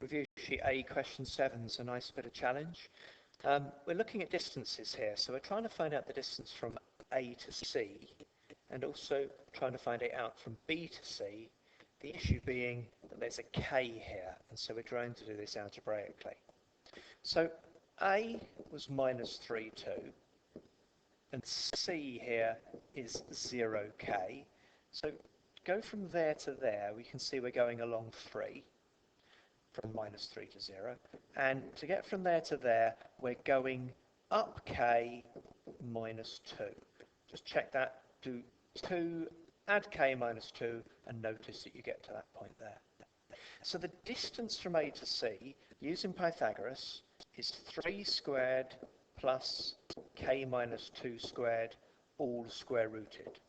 Review sheet A, question 7 is a nice bit of challenge. We're looking at distances here, so we're trying to find out the distance from A to C, and also trying to find it out from B to C, the issue being that there's a K here, and so we're trying to do this algebraically. So A was minus 3, 2, and C here is 0K. So go from there to there, we can see we're going along 3. From minus 3 to 0, and to get from there to there we're going up k minus 2. Just check that, do 2, add k minus 2, and notice that you get to that point there. So the distance from A to C using Pythagoras is 3 squared plus k minus 2 squared, all square rooted.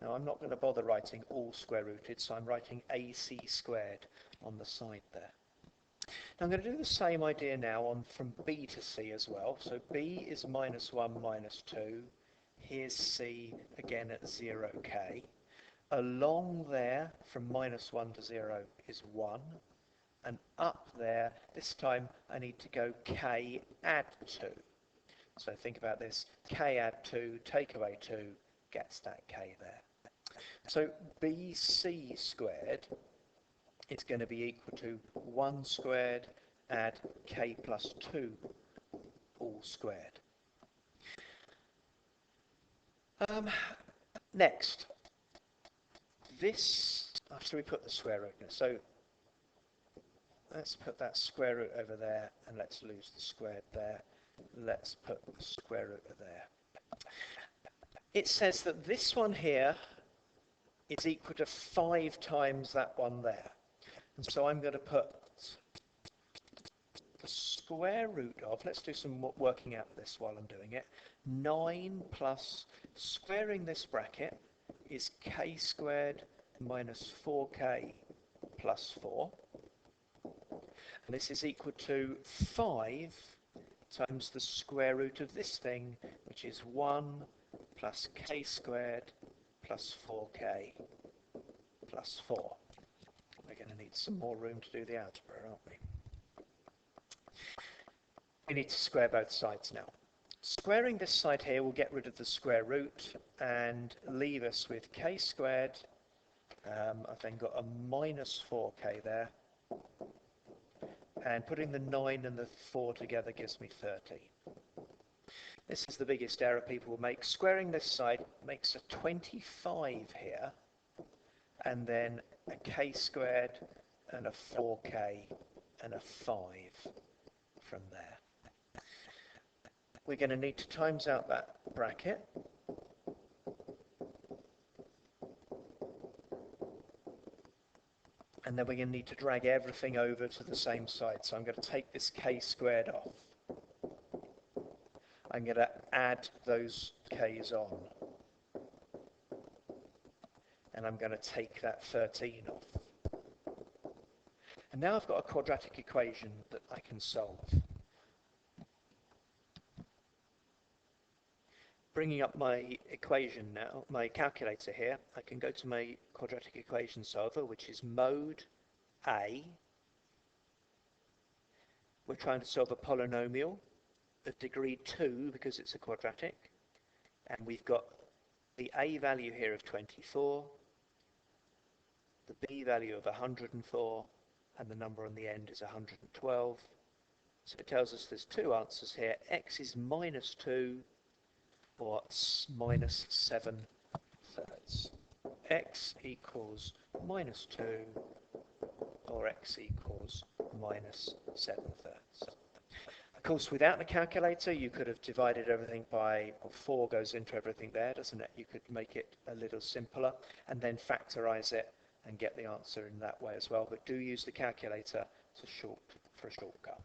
Now I'm not going to bother writing all square rooted, so I'm writing AC squared on the side there. Now I'm going to do the same idea now on from B to C as well. So B is minus 1, minus 2. Here's C again at 0k. Along there from minus 1 to 0 is 1. And up there, this time I need to go k add 2. So think about this. K add 2, take away 2, gets that k there. So BC squared, it's going to be equal to 1 squared add k plus 2 all squared. Next, this, after we put the square root in, so let's put that square root over there, and let's lose the squared there. Let's put the square root of there. It says that this one here is equal to 5 times that one there. And so I'm going to put the square root of, let's do some working out of this while I'm doing it, 9 plus squaring this bracket is k squared minus 4k plus 4. And this is equal to 5 times the square root of this thing, which is 1 plus k squared plus 4k plus 4. We're going to need some more room to do the algebra, aren't we? We need to square both sides now. Squaring this side here will get rid of the square root and leave us with k squared. I've then got a minus 4k there. And putting the 9 and the 4 together gives me 30. This is the biggest error people will make. Squaring this side makes a 25 here, and then a k squared and a 4k and a 5 from there. We're going to need to times out that bracket. And then we're going to need to drag everything over to the same side. So I'm going to take this k squared off. I'm going to add those k's on. And I'm going to take that 13 off. And now I've got a quadratic equation that I can solve. Bringing up my equation now, my calculator here, I can go to my quadratic equation solver, which is mode A. We're trying to solve a polynomial of degree 2 because it's a quadratic. And we've got the A value here of 24, the B value of 104, and the number on the end is 112. So it tells us there's two answers here. X is minus 2 or minus 7 thirds. X equals minus 2 or X equals minus 7 thirds. Of course, without the calculator, you could have divided everything by, well, 4 goes into everything there, doesn't it? You could make it a little simpler and then factorize it and get the answer in that way as well. But do use the calculator for a shortcut.